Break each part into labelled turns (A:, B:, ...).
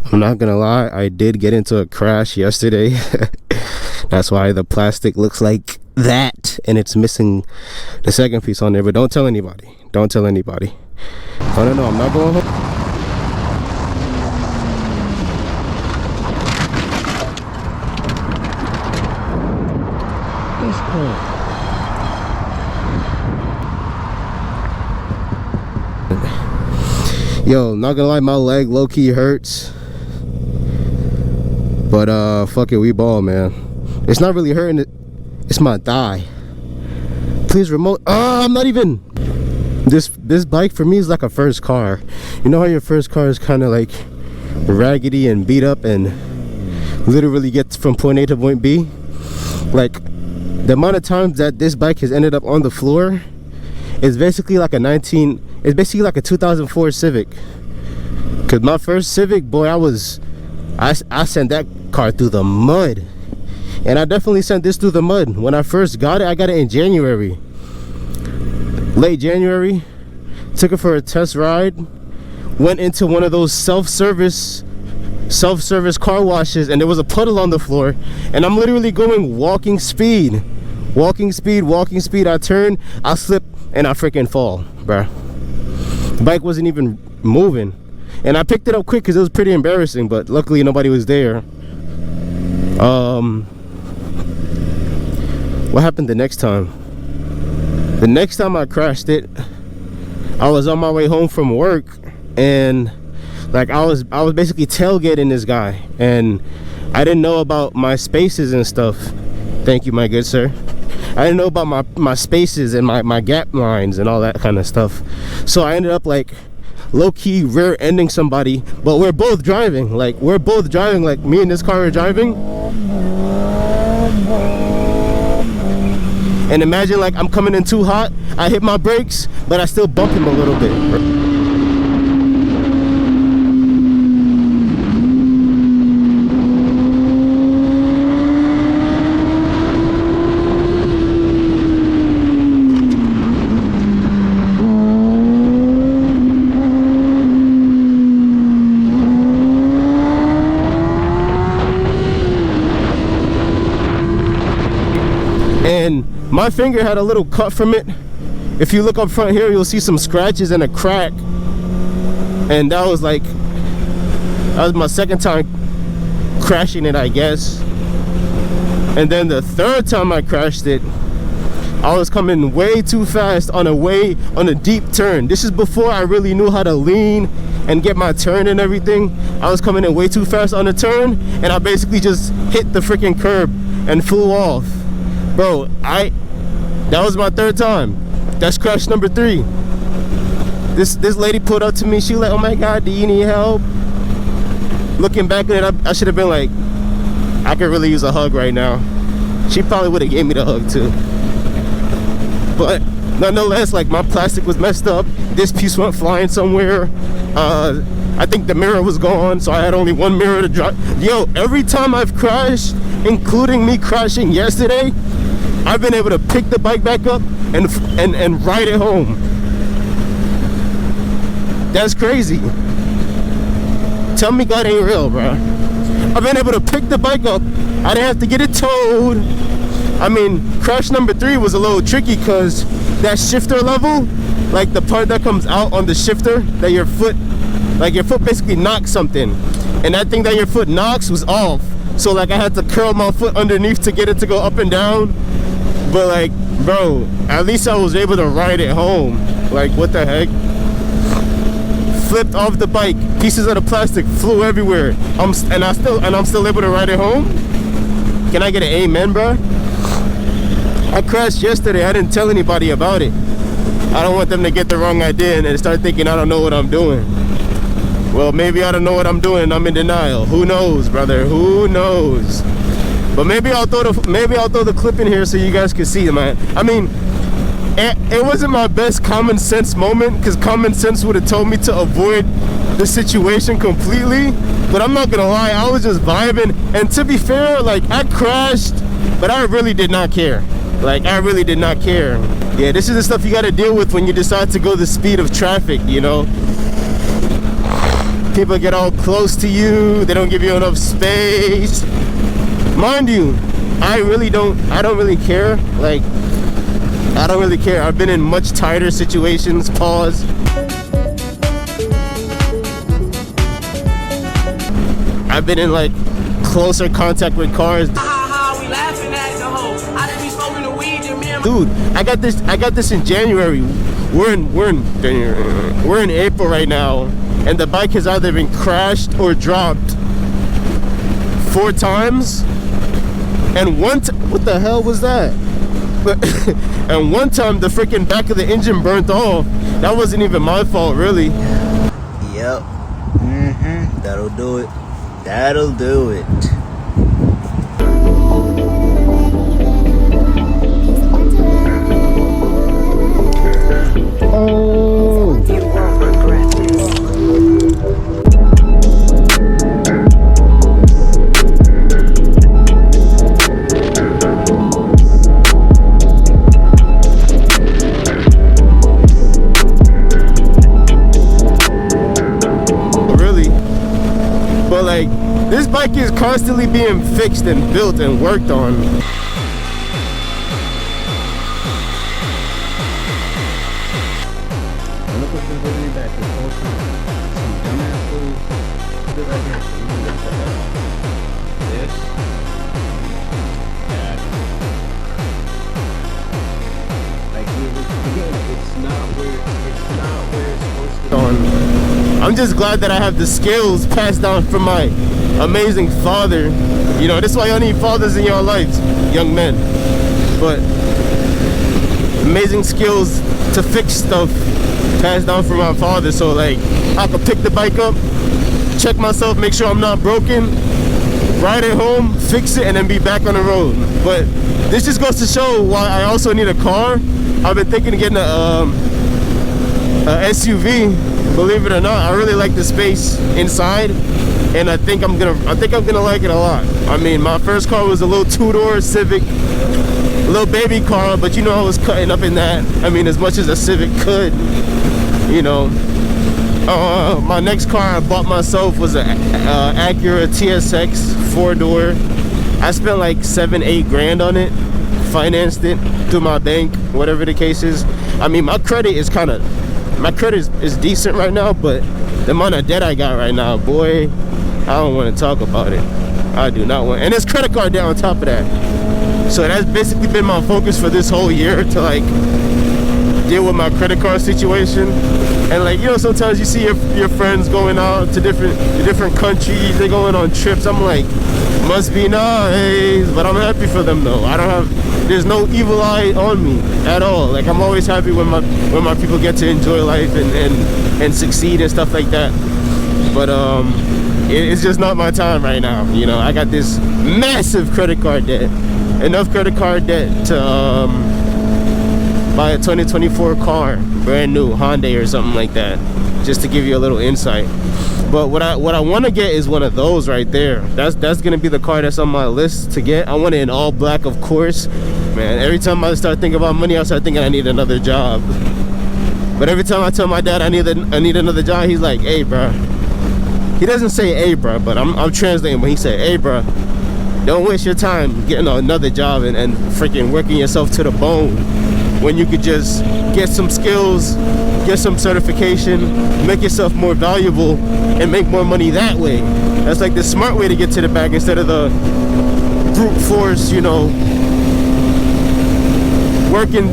A: I'm not gonna lie, I did get into a crash yesterday. That's why the plastic looks like that, and it's missing the second piece on there. But don't tell anybody. Don't tell anybody. Oh no, I'm not going home. That's cool. Yo, not gonna lie, my leg low-key hurts. But fuck it, we ball, man. It's not really hurting, it's my thigh. Please remote. I'm not even. This bike for me is like a first car. You know how your first car is kind of like raggedy and beat up and literally gets from point A to point B? Like, the amount of times that this bike has ended up on the floor is basically like it's basically like a 2004 Civic. Cause my first Civic, boy, I sent that car through the mud. And I definitely sent this through the mud. When I first got it, I got it in January. Late January. Took it for a test ride. Went into one of those self-service car washes, and there was a puddle on the floor. And I'm literally going walking speed. I turn, I slip, and I freaking fall, bruh. The bike wasn't even moving. And I picked it up quick because it was pretty embarrassing, but luckily nobody was there. What happened the next time? The next time I crashed it, I was on my way home from work, and like I was basically tailgating this guy, and I didn't know about my spaces and stuff. Thank you, my good sir. I didn't know about my spaces and my gap lines and all that kind of stuff. So I ended up like low-key rear-ending somebody, but we're both driving. Like me and this car are driving. And imagine like I'm coming in too hot, I hit my brakes, but I still bump him a little bit. And my finger had a little cut from it. If you look up front here, you'll see some scratches and a crack. And that was my second time crashing it, I guess. And then the third time I crashed it, I was coming way too fast on a deep turn. This is before I really knew how to lean and get my turn and everything. I was coming in way too fast on a turn, and I basically just hit the freaking curb and flew off. Bro, that was my third time. That's crash number 3. This lady pulled up to me. She was like, oh my God, do you need help? Looking back at it, I should have been like, I could really use a hug right now. She probably would have gave me the hug too. But nonetheless, like, my plastic was messed up. This piece went flying somewhere. I think the mirror was gone, so I had only one mirror to drive. Yo, every time I've crashed, including me crashing yesterday, I've been able to pick the bike back up and ride it home. That's crazy. Tell me God ain't real, bro. I've been able to pick the bike up. I didn't have to get it towed. I mean, crash number 3 was a little tricky because that shifter level, like the part that comes out on the shifter, that your foot basically knocks something. And that thing that your foot knocks was off. So like I had to curl my foot underneath to get it to go up and down. But like, bro, at least I was able to ride it home. Like, what the heck? Flipped off the bike, pieces of the plastic flew everywhere. I'm still able to ride it home. Can I get an amen, bro? I crashed yesterday. I didn't tell anybody about it. I don't want them to get the wrong idea and start thinking I don't know what I'm doing. Well, maybe I don't know what I'm doing. I'm in denial. Who knows, brother? Who knows? But maybe I'll throw the clip in here so you guys can see it, man. I mean, it wasn't my best common sense moment, because common sense would have told me to avoid the situation completely. But I'm not gonna lie, I was just vibing. And to be fair, like, I crashed, but I really did not care. Like, I really did not care. Yeah, this is the stuff you gotta deal with when you decide to go the speed of traffic, you know? People get all close to you. They don't give you enough space. Mind you, I don't really care. Like, I don't really care. I've been in much tighter situations. Pause. I've been in like closer contact with cars. Dude, I got this in January. We're in April right now, and the bike has either been crashed or dropped 4 times. And what the hell was that? And one time the freaking back of the engine burnt off. That wasn't even my fault, really.
B: Yep. That'll do it. That'll do it.
A: Oh.
C: You won't regret this.
A: Really? But like, this bike is constantly being fixed and built and worked on. I'm just glad that I have the skills passed down from my amazing father. You know, this is why y'all need fathers in your lives, young men. But amazing skills to fix stuff passed down from my father. So like, I could pick the bike up, check myself, make sure I'm not broken, ride it home, fix it, and then be back on the road. But this just goes to show why I also need a car. I've been thinking of getting a SUV. Believe it or not, I really like the space inside, and I think I'm gonna like it a lot. I mean, my first car was a little 2-door Civic, a little baby car, but you know I was cutting up in that. I mean, as much as a Civic could, you know. My next car I bought myself was a Acura TSX 4-door. I spent like 7-8 grand on it, financed it through my bank, whatever the case is. I mean, my credit is is decent right now, but the amount of debt I got right now, boy, I don't want to talk about it. I do not want, and there's credit card debt on top of that. So that's basically been my focus for this whole year, to like deal with my credit card situation. And like, you know, sometimes you see your friends going out to different countries, they going on trips. I'm like, must be nice, but I'm happy for them though. There's no evil eye on me at all. Like, I'm always happy when my people get to enjoy life and succeed and stuff like that. But it's just not my time right now. You know, I got this massive credit card debt, enough credit card debt to buy a 2024 car, brand new Hyundai or something like that, just to give you a little insight. But what I want to get is one of those right there. That's gonna be the car that's on my list to get. I want it in all black, of course. Man, every time I start thinking about money, I start thinking I need another job. But every time I tell my dad I need another job, he's like, "Hey, bro." He doesn't say "Hey, bro," but I'm translating. But he said, "Hey, bro, don't waste your time getting another job and freaking working yourself to the bone, when you could just get some skills, get some certification, make yourself more valuable, and make more money that way." That's like the smart way to get to the bag, instead of the brute force, you know, working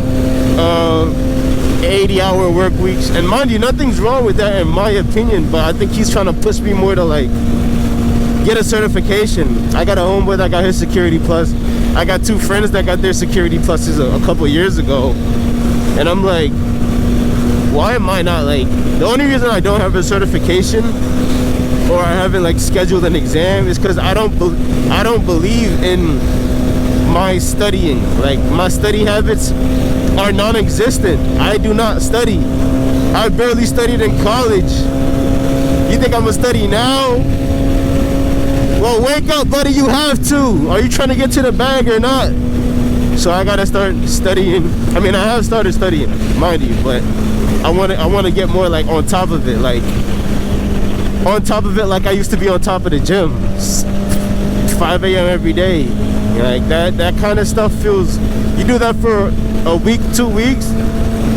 A: 80-hour work weeks. And mind you, nothing's wrong with that in my opinion, but I think he's trying to push me more to like get a certification. I got a homeboy that got his Security Plus. I got 2 friends that got their Security Pluses a couple years ago, and I'm like, why am I not like, the only reason I don't have a certification or I haven't like scheduled an exam is because I don't believe in my studying. Like, my study habits are non-existent. I do not study. I barely studied in college. You think I'm gonna study now? Well, wake up, buddy, you have to. Are you trying to get to the bag or not? So I gotta start studying. I mean, I have started studying, mind you, but I want to get more like on top of it. Like, on top of it like I used to be on top of the gym. 5 a.m. every day. Like that kind of stuff feels, you do that for a week, 2 weeks,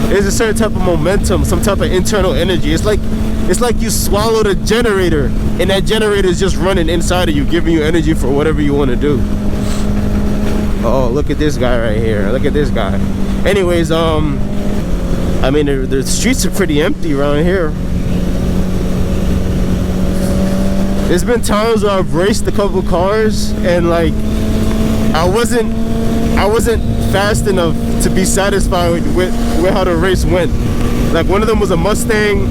A: there's a certain type of momentum, some type of internal energy. It's like you swallowed a generator and that generator is just running inside of you, giving you energy for whatever you want to do. Oh, look at this guy right here. Look at this guy. Anyways, I mean, the streets are pretty empty around here. There's been times where I've raced a couple cars and like I wasn't fast enough to be satisfied with how the race went. Like one of them was a Mustang.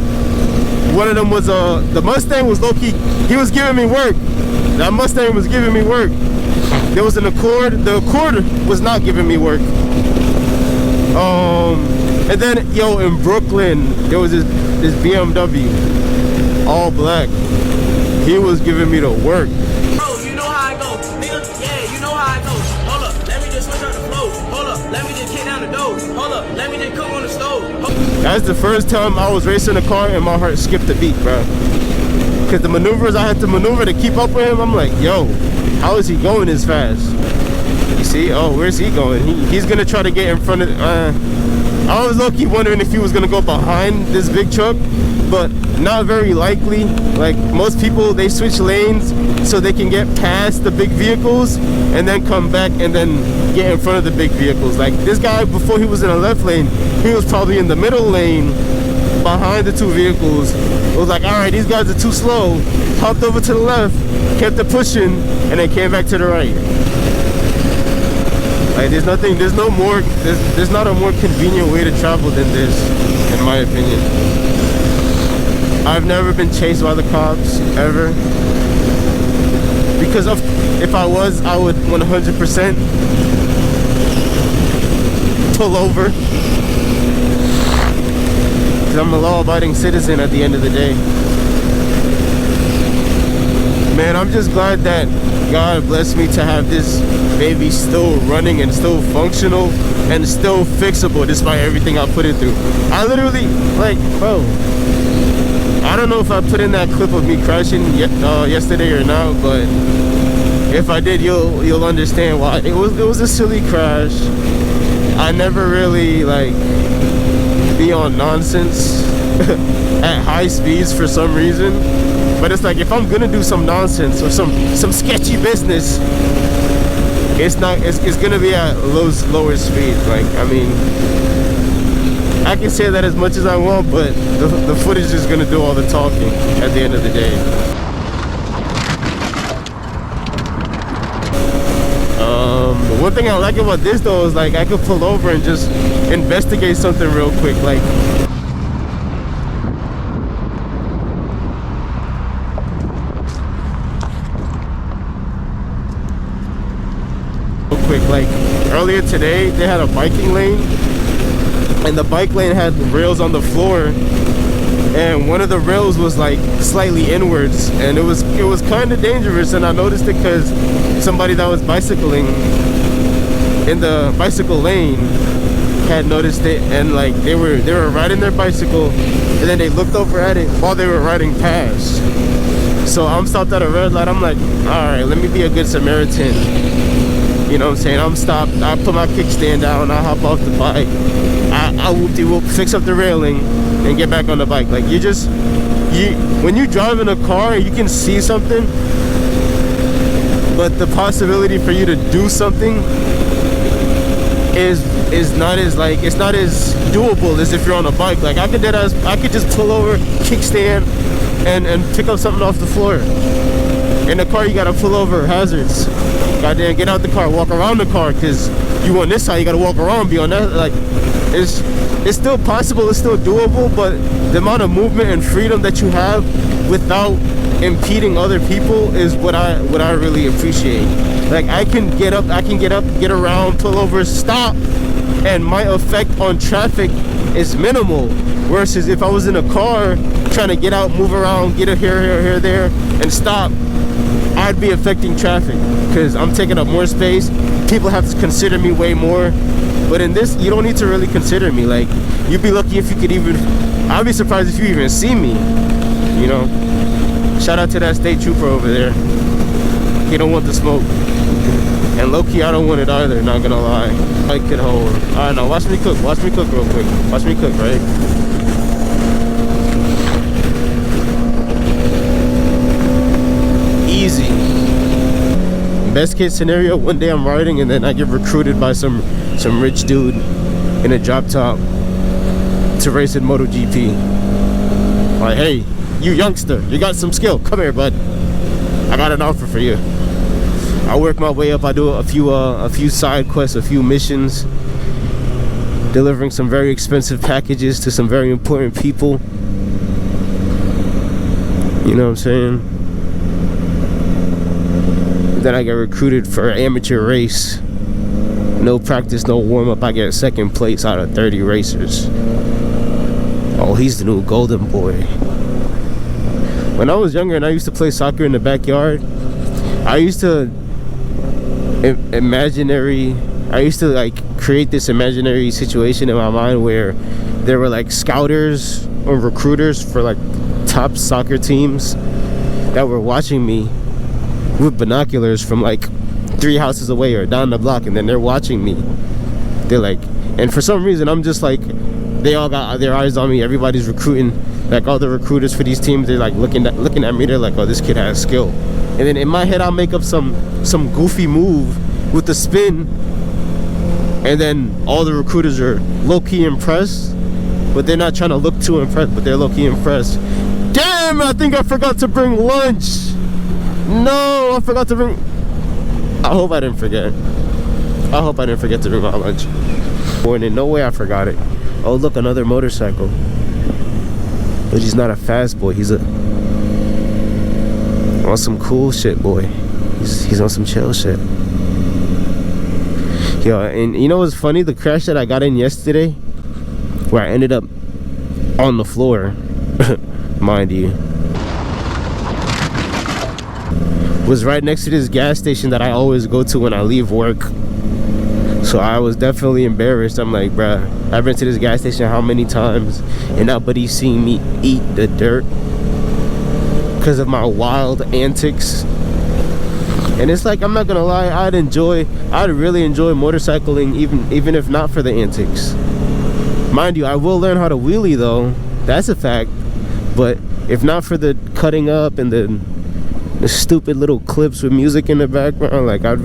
A: One of them was the Mustang was low-key, he was giving me work. That Mustang was giving me work. There was an Accord. The Accord was not giving me work. And then, yo, in Brooklyn, there was this BMW, all black. He was giving me the work.
D: Bro, you know how I go. Nigga, yeah, you know how I go. Hold up, let me just switch out the flow. Hold up, let me just kick down the door. Hold up, let me just cook on the stove.
A: That's the first time I was racing a car and my heart skipped a beat, bro. Because the maneuvers I had to maneuver to keep up with him, I'm like, yo, how is he going this fast? You see? Oh, where's he going? He's going to try to get in front of... I was low-key wondering if he was going to go behind this big truck, but not very likely. Like, most people, they switch lanes so they can get past the big vehicles and then come back and then get in front of the big vehicles. Like, this guy, before he was in the left lane, he was probably in the middle lane behind the two vehicles. It was like, all right, these guys are too slow. Hopped over to the left, kept it pushing, and then came back to the right. Like, there's not a more convenient way to travel than this, in my opinion. I've never been chased by the cops, ever. Because if I was, I would 100% pull over. Because I'm a law-abiding citizen at the end of the day. Man, I'm just glad that God blessed me to have this baby still running and still functional and still fixable despite everything I put it through. I literally, like, bro, I don't know if I put in that clip of me crashing yesterday or not, but if I did, you'll understand why. It was a silly crash. I never really like be on nonsense at high speeds for some reason. But it's like, if I'm gonna do some nonsense or some sketchy business, it's gonna be at lower speeds. Like, I mean, I can say that as much as I want, but the footage is gonna do all the talking at the end of the day. The one thing I like about this though is like I could pull over and just investigate something real quick, like. Like earlier today they had a biking lane and the bike lane had rails on the floor and one of the rails was like slightly inwards and it was kind of dangerous, and I noticed it because somebody that was bicycling in the bicycle lane had noticed it, and like they were riding their bicycle and then they looked over at it while they were riding past. So I'm stopped at a red light. I'm like, all right, let me be a good Samaritan. You know what I'm saying? I'm stopped. I put my kickstand down. I hop off the bike. I whoop-de-whoop, fix up the railing, and get back on the bike. Like, when you drive in a car, you can see something, but the possibility for you to do something is not as like, it's not as doable as if you're on a bike. Like, I could just pull over, kickstand, and pick up something off the floor. In the car, you gotta pull over hazards. Goddamn, get out the car, walk around the car, because you on this side, you gotta walk around, be on that. Like, it's still possible, it's still doable, but the amount of movement and freedom that you have without impeding other people is what I really appreciate. Like, I can get up, get around, pull over, stop, and my effect on traffic is minimal. Versus if I was in a car trying to get out, move around, get a here, there, and stop, I'd be affecting traffic because I'm taking up more space. People have to consider me way more. But in this, you don't need to really consider me. Like, you'd be lucky if you could even, I'd be surprised if you even see me, you know? Shout out to that state trooper over there. He don't want the smoke. And low-key, I don't want it either, not gonna lie. I could hold. Alright, now watch me cook. Watch me cook real quick. Watch me cook, right? Easy. Best case scenario, one day I'm riding and then I get recruited by some rich dude in a drop top to race in MotoGP. Like, hey, you youngster, you got some skill. Come here, bud. I got an offer for you. I work my way up. I do a few side quests, a few missions, delivering some very expensive packages to some very important people. You know what I'm saying? Then I get recruited for an amateur race. No practice, no warm-up. I get second place out of 30 racers. Oh, he's the new golden boy. When I was younger and I used to play soccer in the backyard, I used to like create this imaginary situation in my mind where there were like scouters or recruiters for like top soccer teams that were watching me with binoculars from like 3 houses away or down the block, and then they're watching me. They're like, and for some reason I'm just like, they all got their eyes on me. Everybody's recruiting, like all the recruiters for these teams, they're like looking at me. They're like, oh, this kid has skill. And then in my head I'll make up some goofy move with the spin, and then all the recruiters are low-key impressed, but they're not trying to look too impressed, but they're low-key impressed. Damn, I think I forgot to bring lunch. No, I forgot to bring. I hope I didn't forget. I hope I didn't forget to bring my lunch. Boy, in no way I forgot it. Oh, look, another motorcycle. But he's not a fast boy. He's on some cool shit, boy. He's on some chill shit. Yo, and you know what's funny? The crash that I got in yesterday, where I ended up on the floor, mind you, was right next to this gas station that I always go to when I leave work. So I was definitely embarrassed. I'm like, bruh, I've been to this gas station how many times, and nobody's seen me eat the dirt because of my wild antics. And it's like, I'm not gonna lie, I'd really enjoy motorcycling even if not for the antics. Mind you, I will learn how to wheelie though, that's a fact. But if not for the cutting up and the stupid little clips with music in the background, like I'd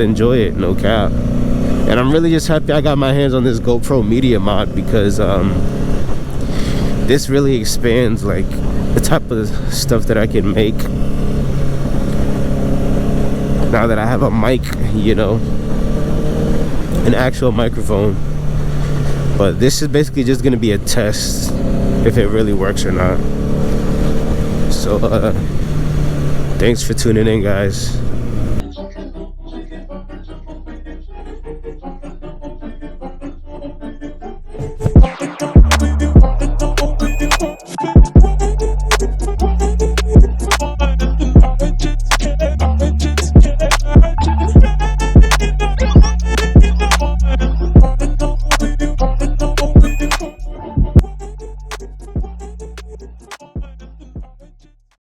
A: enjoy it, no cap. And I'm really just happy I got my hands on this GoPro Media mod, because this really expands like the type of stuff that I can make now that I have a mic, you know, an actual microphone. But this is basically just gonna be a test if it really works or not. So thanks for tuning in, guys.